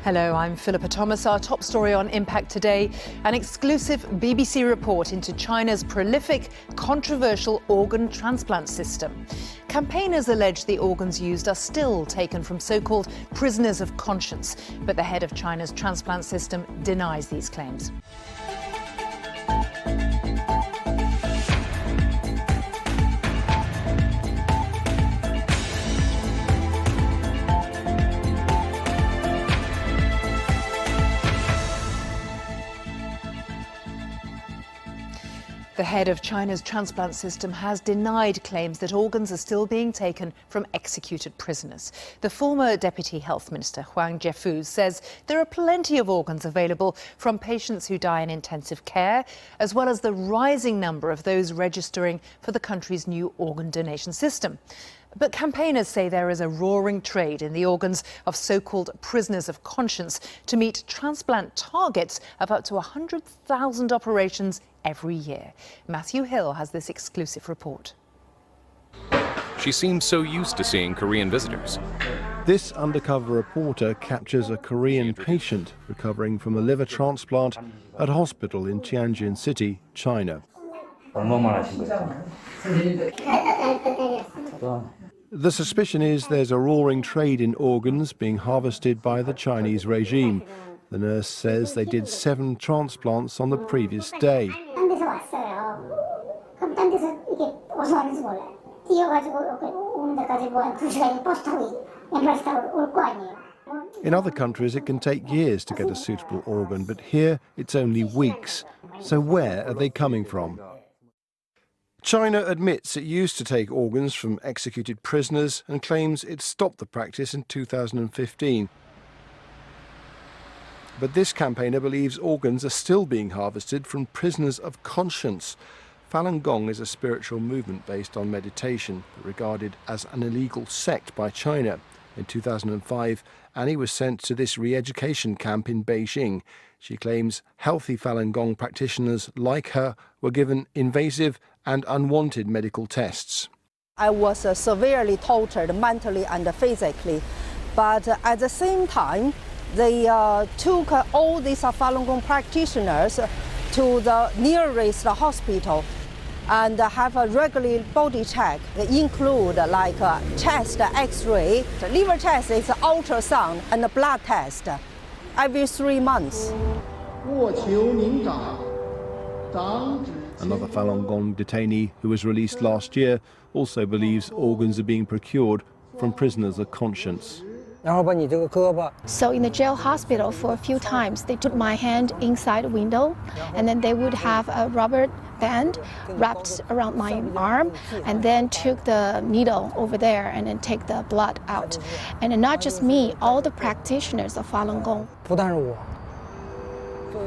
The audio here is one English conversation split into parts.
Hello, I'm Philippa Thomas. Our top story on Impact today, an exclusive BBC report into China's prolific, controversial organ transplant system. Campaigners allege the organs used are still taken from so-called prisoners of conscience, but the head of China's transplant system denies these claims. The head of China's transplant system has denied claims that organs are still being taken from executed prisoners. The former Deputy Health Minister, Huang Zhefu, says there are plenty of organs available from patients who die in intensive care, as well as the rising number of those registering for the country's new organ donation system. But campaigners say there is a roaring trade in the organs of so-called prisoners of conscience to meet transplant targets of up to 100,000 operations every year. Matthew Hill has this exclusive report. She seems so used to seeing Korean visitors. This undercover reporter captures a Korean patient recovering from a liver transplant at a hospital in Tianjin City, China. The suspicion is there's a roaring trade in organs being harvested by the Chinese regime. The nurse says they did 7 transplants on the previous day. In other countries, it can take years to get a suitable organ, but here it's only weeks. So where are they coming from? China admits it used to take organs from executed prisoners and claims it stopped the practice in 2015. But this campaigner believes organs are still being harvested from prisoners of conscience. Falun Gong is a spiritual movement based on meditation, but regarded as an illegal sect by China. In 2005, Annie was sent to this re-education camp in Beijing. She claims healthy Falun Gong practitioners like her were given invasive and unwanted medical tests. I was severely tortured mentally and physically, but at the same time, they took all these Falun Gong practitioners to the nearest hospital and have a regular body check. They include like chest X-ray, liver test is ultrasound, and a blood test every 3 months. Another Falun Gong detainee who was released last year also believes organs are being procured from prisoners of conscience. So in the jail hospital for a few times, they took my hand inside a window, and then they would have a rubber band wrapped around my arm, and then took the needle over there and then take the blood out. And not just me, all the practitioners of Falun Gong.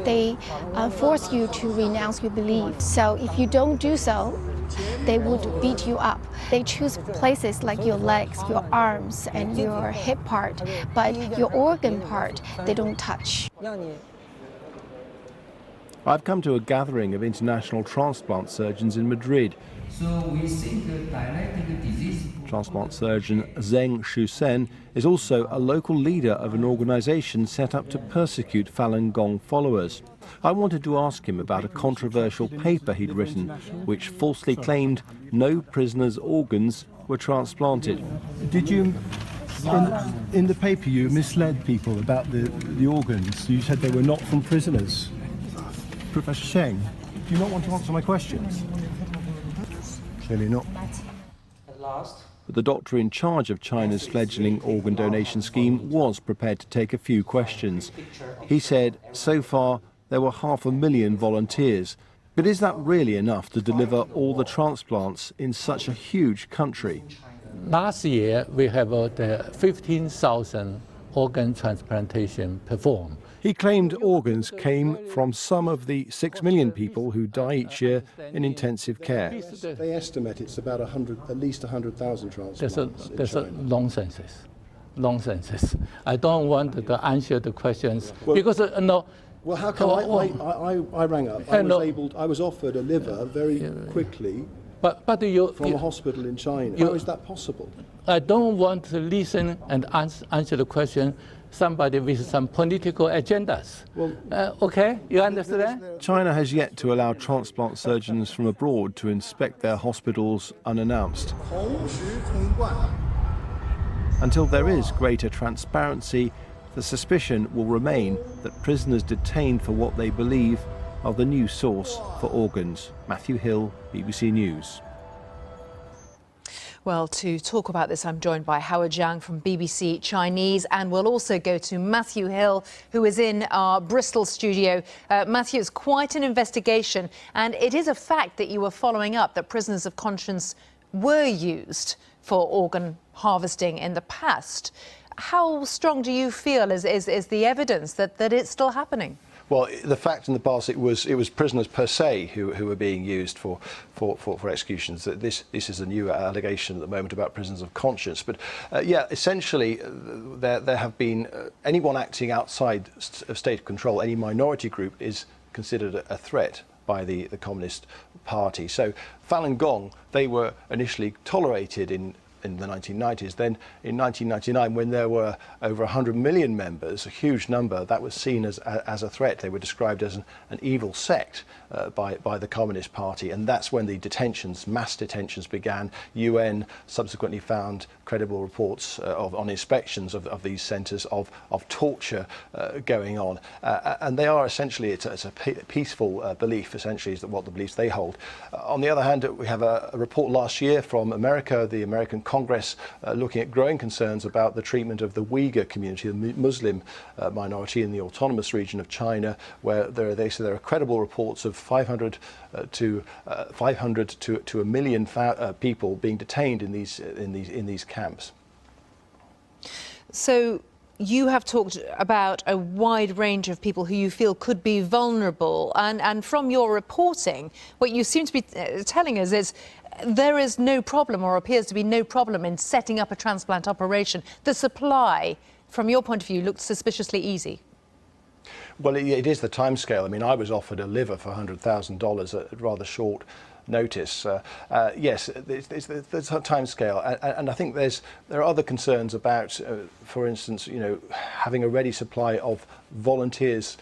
They force you to renounce your belief. So if you don't do so, they would beat you up. They choose places like your legs, your arms, and your hip part, but your organ part, they don't touch. I've come to a gathering of international transplant surgeons in Madrid. Transplant surgeon Zheng Shusen is also a local leader of an organisation set up to persecute Falun Gong followers. I wanted to ask him about a controversial paper he'd written, which falsely claimed no prisoners' organs were transplanted. Did you, in the paper, you misled people about the organs? You said they were not from prisoners. Professor Sheng, do you not want to answer my questions? Clearly not. But the doctor in charge of China's fledgling organ donation scheme was prepared to take a few questions. He said, so far, there were 500,000 volunteers. But is that really enough to deliver all the transplants in such a huge country? Last year, we have 15,000 organ transplantation performed. He claimed organs came from some of the 6 million people who die each year in intensive care. They estimate it's about at least 100,000 transplants. That's nonsense. I don't want to answer the questions because no. Well, how come I rang up? I was offered a liver very quickly But from a hospital in China. How is that possible? I don't want to listen and answer the question somebody with some political agendas. Okay, you understand? China has yet to allow transplant surgeons from abroad to inspect their hospitals unannounced. Until there is greater transparency, the suspicion will remain that prisoners detained for what they believe are the new source for organs. Matthew Hill, BBC News. Well, to talk about this, I'm joined by Howard Zhang from BBC Chinese, and we'll also go to Matthew Hill, who is in our Bristol studio. Matthew, it's quite an investigation, and it is a fact that you were following up that prisoners of conscience were used for organ harvesting in the past. How strong do you feel is the evidence that it's still happening? Well, the fact in the past it was prisoners per se who were being used for executions. This is a new allegation at the moment about prisoners of conscience. But yeah, essentially there have been anyone acting outside of state control, any minority group is considered a threat by the Communist Party. So Falun Gong, they were initially tolerated in the 1990s. Then in 1999, when there were over 100 million members, a huge number, that was seen as a threat. They were described as an evil sect by the Communist Party, and that's when the detentions, mass detentions began. UN subsequently found credible reports on inspections of these centres of torture going on, and they are essentially, it's a peaceful belief, essentially, is that what the beliefs they hold. On the other hand, we have a report last year from America, the American Congress, looking at growing concerns about the treatment of the Uyghur community, the Muslim minority in the autonomous region of China, where they say there are credible reports of 500 to a million people being detained in these camps. So you have talked about a wide range of people who you feel could be vulnerable, and from your reporting, what you seem to be telling us is there is no problem, or appears to be no problem, in setting up a transplant operation. The supply, from your point of view, looked suspiciously easy. Well, it is the timescale. I mean, I was offered a liver for $100,000 at rather short notice. Yes, it's the timescale, and I think there are other concerns about, for instance, having a ready supply of volunteers.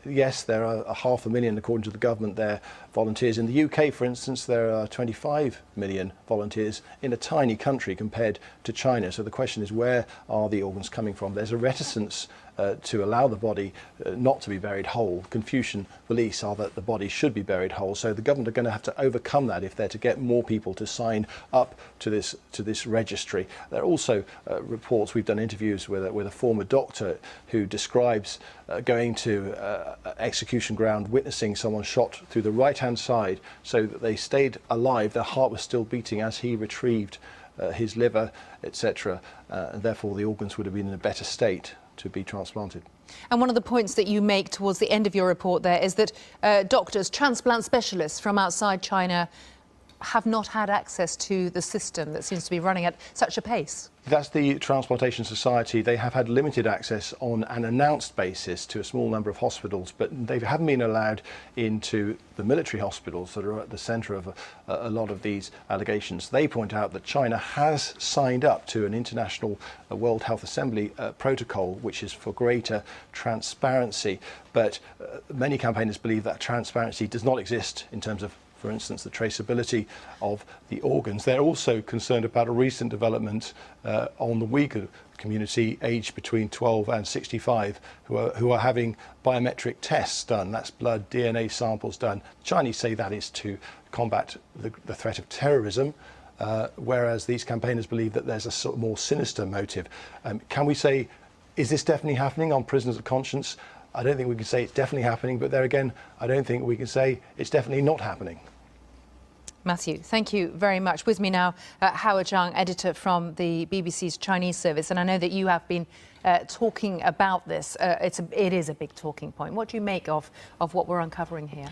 Yes, there are 500,000, according to the government, there volunteers. In the UK, for instance, there are 25 million volunteers in a tiny country compared to China. So the question is, where are the organs coming from? There's a reticence to allow the body not to be buried whole. Confucian beliefs are that the body should be buried whole. So the government are going to have to overcome that if they're to get more people to sign up to this registry. There are also reports. We've done interviews with a former doctor who describes going to execution ground, witnessing someone shot through the right-hand side, so that they stayed alive. Their heart was still beating as he retrieved his liver, etc. And therefore the organs would have been in a better state to be transplanted. And one of the points that you make towards the end of your report there is that doctors, transplant specialists from outside China, have not had access to the system that seems to be running at such a pace. That's the Transplantation Society. They have had limited access on an announced basis to a small number of hospitals, but they haven't been allowed into the military hospitals that are at the centre of a lot of these allegations. They point out that China has signed up to an international World Health Assembly protocol, which is for greater transparency, but many campaigners believe that transparency does not exist in terms of, for instance, the traceability of the organs. They're also concerned about a recent development on the Uyghur community, aged between 12 and 65, who are having biometric tests done. That's blood, DNA samples done. The Chinese say that is to combat the threat of terrorism, whereas these campaigners believe that there's a sort of more sinister motive. Can we say, is this definitely happening on prisoners of conscience? I don't think we can say it's definitely happening, but there again, I don't think we can say it's definitely not happening. Matthew, thank you very much. With me now, Howard Zhang, editor from the BBC's Chinese service, and I know that you have been talking about this. It is a big talking point. What do you make of what we're uncovering here?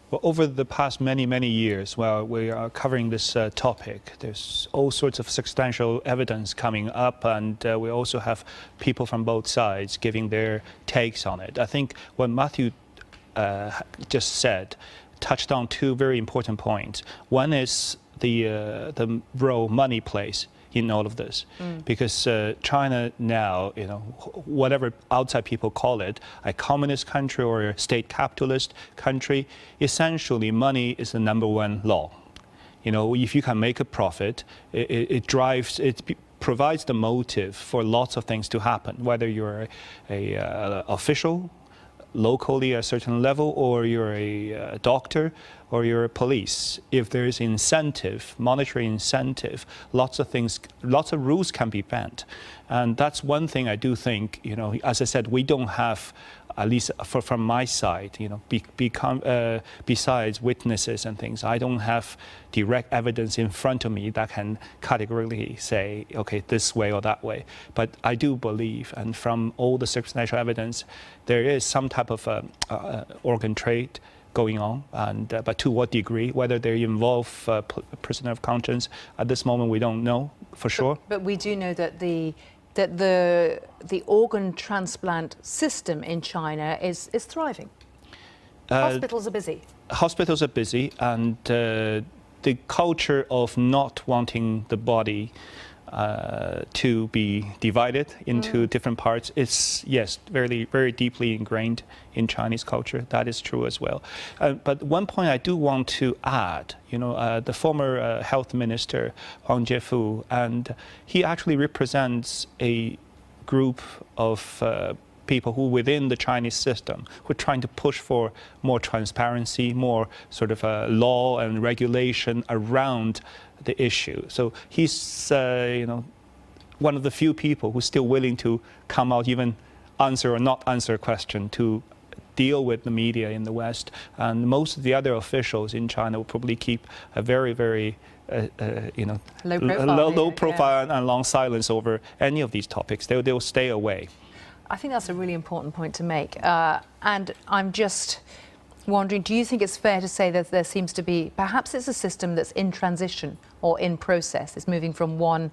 Well, over the past many years, while we are covering this topic, there's all sorts of substantial evidence coming up, and we also have people from both sides giving their takes on it. I think what Matthew just said touched on two very important points. One is the role money plays in all of this, because China now, whatever outside people call it, a communist country or a state capitalist country, essentially money is the number one law. If you can make a profit, it provides the motive for lots of things to happen, whether you're a official locally at a certain level, or you're a doctor, or you're a police. If there is incentive, monetary incentive, lots of rules can be bent. And that's one thing I do think, as I said, we don't have, at least from my side, besides witnesses and things, I don't have direct evidence in front of me that can categorically say, okay, this way or that way. But I do believe, and from all the circumstantial evidence, there is some type of organ trade going on, but to what degree, whether they involve prisoner of conscience, at this moment we don't know for sure. But we do know that the organ transplant system in China is thriving. Hospitals are busy. Hospitals are busy, and the culture of not wanting the body to be divided into different parts is, yes, very, very deeply ingrained in Chinese culture. That is true as well. But one point I do want to add, the former health minister, Huang Jiefu, and he actually represents a group of people who within the Chinese system who are trying to push for more transparency, more sort of law and regulation around the issue. So he's, one of the few people who's still willing to come out, even answer or not answer a question, to deal with the media in the West. And most of the other officials in China will probably keep a very, very low profile and long silence over any of these topics. They'll stay away. I think that's a really important point to make. And I'm just wondering, do you think it's fair to say that there seems to be, perhaps it's a system that's in transition or in process, it's moving from one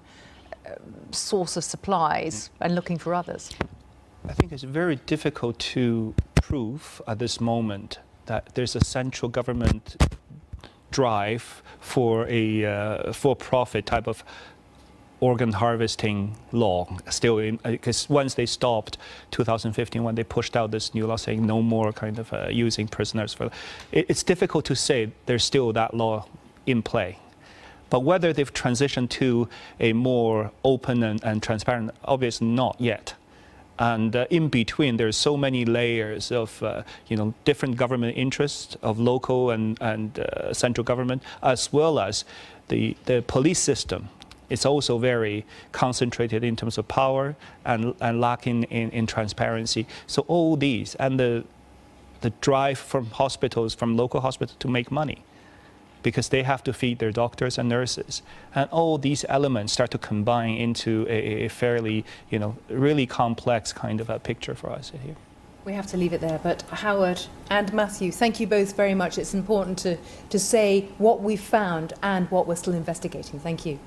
source of supplies and looking for others? I think it's very difficult to prove at this moment that there's a central government drive for a for-profit type of organ harvesting law still in, because once they stopped 2015 when they pushed out this new law saying no more kind of using prisoners for, it's difficult to say there's still that law in play. But whether they've transitioned to a more open and transparent, obviously not yet. And in between, there's so many layers of different government interests of local and central government, as well as the police system. It's also very concentrated in terms of power and lacking in transparency. So all these and the drive from hospitals, from local hospitals, to make money, because they have to feed their doctors and nurses. And all these elements start to combine into a fairly, really complex kind of a picture for us here. We have to leave it there, but Howard and Matthew, thank you both very much. It's important to say what we've found and what we're still investigating. Thank you.